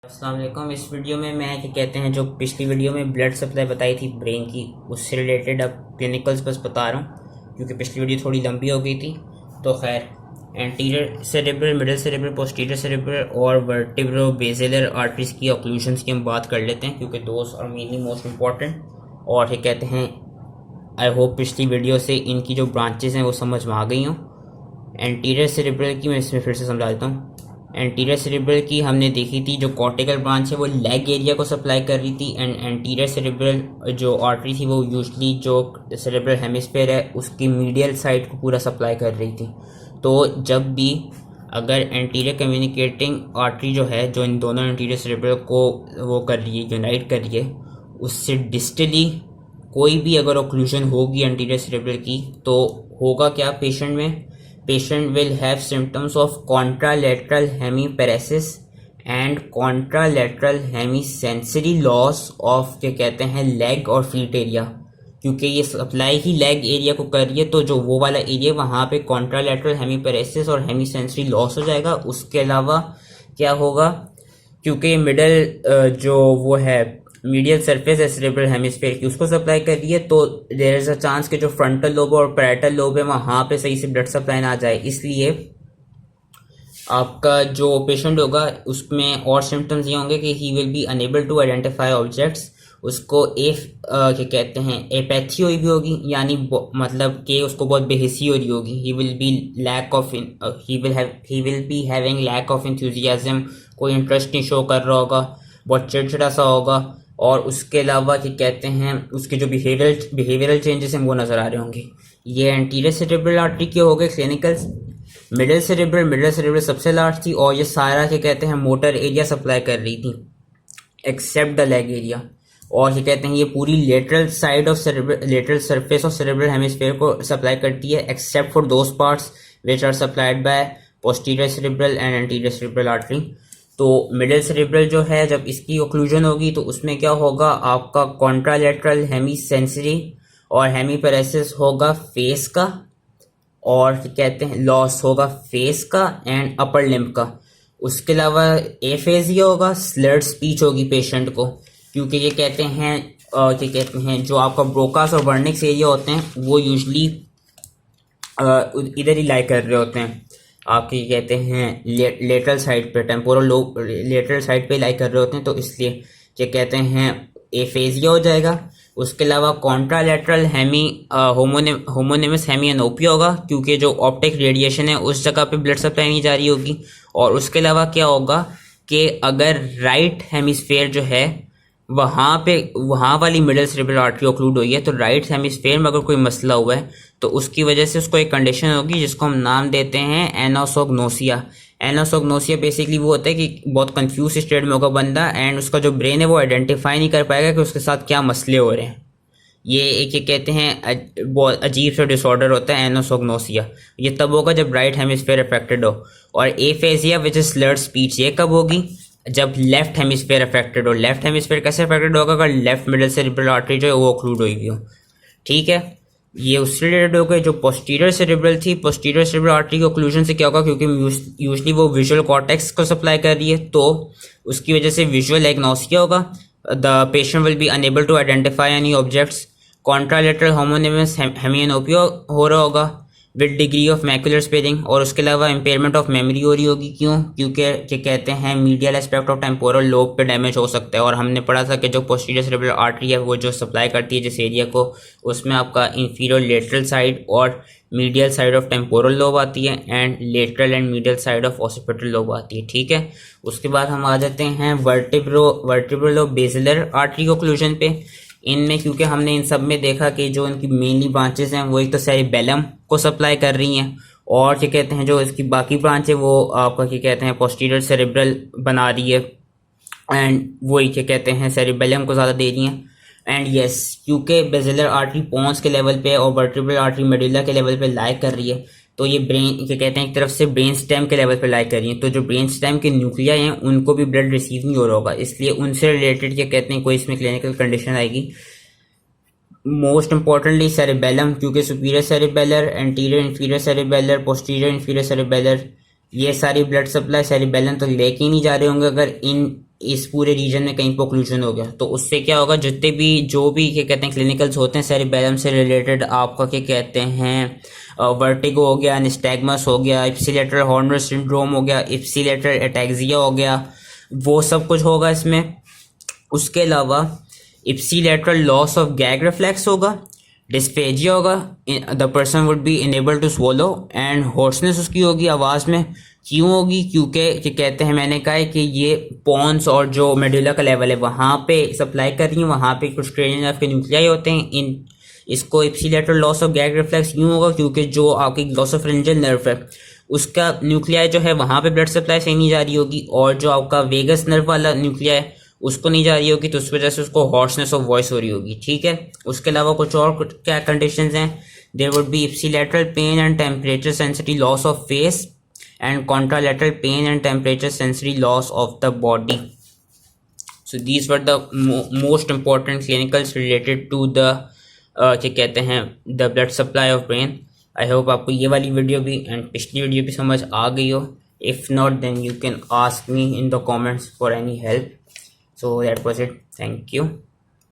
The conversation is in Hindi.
अस्सलाम वालेकुम। इस वीडियो में मैं क्या कहते हैं जो पिछली वीडियो में ब्लड सप्लाई बताई थी ब्रेन की, उससे रिलेटेड अब क्लिनिकल्स बस बता रहा हूँ क्योंकि पिछली वीडियो थोड़ी लंबी हो गई थी। तो खैर, anterior cerebral, middle cerebral, posterior cerebral और वर्टिब्रो बेसिलर आर्टरीज की ऑक्लूजन्स की हम बात कर लेते हैं क्योंकि दोस्त आर मेनली मोस्ट इम्पॉर्टेंट। और क्या कहते हैं, आई होप पिछली वीडियो से इनकी जो ब्रांचेस हैं वो समझ में आ गई हों। एंटीरियर सेरेब्रल की मैं इसमें फिर से समझा देता हूँ। एंटीरियर सेरेब्रल की हमने देखी थी, जो कॉर्टिकल ब्रांच है वो लेग एरिया को सप्लाई कर रही थी, एंड एंटीरियर सेरेब्रल जो आर्टरी थी वो यूजली जो सेरेब्रल हेमिस्फीयर है उसकी मीडियल साइड को पूरा सप्लाई कर रही थी। तो जब भी अगर एंटीरियर कम्युनिकेटिंग आर्टरी जो है, जो इन दोनों एंटीरियर सेरेब्रल को वो कर रही है, यूनाइट कर रही है, उससे डिस्टली कोई भी अगर ओक्लूजन होगी एंटीरियर सेरेब्रल की, तो होगा क्या पेशेंट में? Patient will have symptoms of contralateral hemiparesis and contralateral hemisensory loss of क्या कहते हैं लेग और फीट एरिया, क्योंकि ये सप्लाई ही लेग एरिया को कर रही है। तो जो वो वाला एरिया वहाँ पे कॉन्ट्रालेटरल हेमीपेरेसिस और हेमीसेंसरी लॉस हो जाएगा। उसके अलावा क्या होगा, क्योंकि मिडल जो वो है मीडियल सरफेस है सेरेब्रल हेमिस्फीयर की, उसको सप्लाई कर रही है, तो देयर इज अ चांस कि जो फ्रंटल लोब और पैरेटल लोब है वहाँ पे सही से ब्लड सप्लाई ना जाए। इसलिए आपका जो पेशेंट होगा उसमें और सिम्टम्स ये होंगे कि he will be unable to identify objects. उसको क्या कहते हैं एपैथी हुई भी होगी, यानी मतलब कि उसको बहुत बेहिसी हो रही होगी। He will be lack of he will be having lack of enthusiasm, कोई इंटरेस्ट नहीं शो कर रहा होगा, बहुत चिड़चिड़ा सा होगा। और उसके अलावा क्या कहते हैं उसके जो बिहेवियरल चेंजेस हैं वो नज़र आ रहे होंगे। ये एंटीरियर सेरेब्रल आर्टरी के हो गए क्लिनिकल्स। मिडिल सेरेब्रल सबसे लार्ज थी और ये सारा क्या कहते हैं मोटर एरिया सप्लाई कर रही थी एक्सेप्ट द लेग एरिया। और ये कहते हैं ये पूरी lateral side of lateral surface of cerebral hemisphere को सप्लाई करती है except for those parts which are supplied by posterior cerebral and anterior cerebral artery. तो मिडिल सेरेब्रल जो है जब इसकी ओक्लूजन होगी तो उसमें क्या होगा, आपका कॉन्ट्रालेटरल हेमीसेंसरी और हेमीपेरेसिस होगा फेस का, और कहते हैं लॉस होगा फेस का एंड अपर लिम्ब का। उसके अलावा एफेजिया होगा, स्लर्ड स्पीच होगी पेशेंट को, क्योंकि ये कहते हैं जो आपका ब्रोकास और वर्निक्स एरिया होते हैं वो यूजली इधर ही लाई कर रहे होते हैं, आपके कहते हैं लेटरल साइड पे, टेम्पोरल लोब लेटरल साइड पे लाई कर रहे होते हैं, तो इसलिए क्या कहते हैं एफेजिया हो जाएगा। उसके अलावा कॉन्ट्रालेटरल होमोनिमस हेमियानोपिया होगा, क्योंकि जो ऑप्टिक रेडिएशन है उस जगह पे ब्लड सप्लाई नहीं जा रही होगी। और उसके अलावा क्या होगा कि अगर राइट हेमिस्फीयर जो है वहाँ वाली मिडिल सेरेब्रल आर्टरी ओक्लूड हुई है, तो राइट हेमिस्फीयर में अगर कोई मसला हुआ है तो उसकी वजह से उसको एक कंडीशन होगी जिसको हम नाम देते हैं एनोसोग्नोसिया। एनोसोग्नोसिया बेसिकली वो होता है कि बहुत कंफ्यूज स्टेट में होगा बंदा, एंड उसका जो ब्रेन है वो आइडेंटिफाई नहीं कर पाएगा कि उसके साथ क्या मसले हो रहे हैं। ये एक कहते हैं बहुत अजीब सा डिसऑर्डर होता है एनोसोग्नोसिया। ये तब होगा जब राइट हेमिस्फीयर अफेक्टेड हो। और aphasia which is slurred speech, ये कब होगी? जब लेफ्ट हेमिस्फीयर अफेक्टेड हो। लेफ्ट हेमिस्फीयर कैसे अफेक्टेड होगा? अगर लेफ्ट मिडिल सेरेब्रल आर्टरी जो है वो ओक्लूड हुई हो। ठीक है, ये उससे रिलेटेड हो गए। जो पोस्टीरियर सेरेब्रल थी, पोस्टीरियर सेरेब्रल आर्टरी के ओक्लूजन से क्या होगा, क्योंकि यूजली वो विजुअल कॉर्टेक्स को सप्लाई कर रही है, तो उसकी वजह से विजुअल एग्नोसिया होगा। The patient will be unable to identify any objects. Contralateral homonymous hemianopia हो रहा होगा with degree of macular sparing. और उसके अलावा इम्पेयरमेंट ऑफ मेमोरी हो रही होगी। क्यों? क्योंकि क्या कहते हैं medial aspect of temporal lobe पे डैमेज हो सकता है। और हमने पढ़ा था कि जो पोस्टीरियर सेरेब्रल आर्टरी है वो जो सप्लाई करती है जिस एरिया को, उसमें आपका इंफीरियर लेटरल साइड और medial side of temporal lobe आती है, and lateral and medial side of occipital lobe आती है। ठीक है, उसके बाद हम आ जाते हैं vertebro lobe basilar artery occlusion पे। इनमें क्योंकि हमने इन सब में देखा कि जो इनकी मेनली ब्रांचेस हैं वो एक तो सेरिबेलम को सप्लाई कर रही हैं, और क्या कहते हैं जो इसकी बाकी ब्रांच है वो आपका क्या कहते हैं पोस्टीरियर सेरेब्रल बना रही है, एंड वही क्या कहते हैं सेरिबेलम को ज़्यादा दे रही हैं। एंड यस, क्योंकि बेसिलर आर्टरी पोन्स के लेवल पे और वर्टिब्रल आर्टरी मेडुला के लेवल पे लाई कर रही है, तो ये ब्रेन क्या कहते हैं एक तरफ से ब्रेन स्टेम के लेवल पे लाई कर रही है, तो जो ब्रेन स्टेम के न्यूक्लिया हैं उनको भी ब्लड रिसीव नहीं हो रहा होगा, इसलिए उनसे रिलेटेड क्या कहते हैं कोई इसमें क्लिनिकल कंडीशन आएगी। मोस्ट इंपॉर्टेंटली सेरिबेलम, क्योंकि superior cerebellar, anterior inferior cerebellar, posterior inferior cerebellar, ये सारी ब्लड सप्लाई सेरिबेलम तक लेके ही नहीं जा रहे होंगे अगर इन इस पूरे रीजन में कहीं पर ओक्लूजन हो गया तो उससे क्या होगा, जितने भी जो भी क्या कहते हैं क्लिनिकल्स होते हैं सेरिबेलम से रिलेटेड, आपका क्या कहते हैं वर्टिगो हो गया, निस्टैग्मस हो गया, इप्सिलेटरल हॉर्नर सिंड्रोम हो गया, इप्सिलेटरल एटैक्सिया हो गया, वो सब कुछ होगा इसमें। उसके अलावा ipsilateral loss of gag reflex होगा, डिस्फेजिया होगा, the person would be unable to swallow, and hoarseness उसकी होगी आवाज़ में। क्यों होगी? क्योंकि क्या कहते हैं, मैंने कहा है कि ये पॉन्स और जो मेडुला का लेवल है वहाँ पे सप्लाई कर रही है, वहाँ पे कुछ क्रेनियल नर्व के न्यूक्लियाई होते हैं। इन इसको ipsilateral loss of gag reflex यूँ होगा क्योंकि जो आपकी ग्लोसोफिरिंजियल नर्व है उसका न्यूक्लियाई जो है वहाँ पे ब्लड सप्लाई सही नहीं जा रही होगी, और जो आपका वेगस नर्व वाला न्यूक्लियाई है उसको नहीं जा रही होगी, तो उस वजह से उसको हॉर्सनेस ऑफ वॉइस हो रही होगी। ठीक है, उसके अलावा कुछ और क्या कंडीशंस हैं? There would be ipsilateral pain and temperature sensitive loss of face, and contralateral pain and temperature sensory loss of the body. So these were the most important clinicals related to the क्या कहते हैं the blood supply of brain. I hope आपको ये वाली वीडियो भी एंड पिछली वीडियो भी समझ आ गई हो. If not, then you can ask me in the comments for any help. So that was it. Thank you.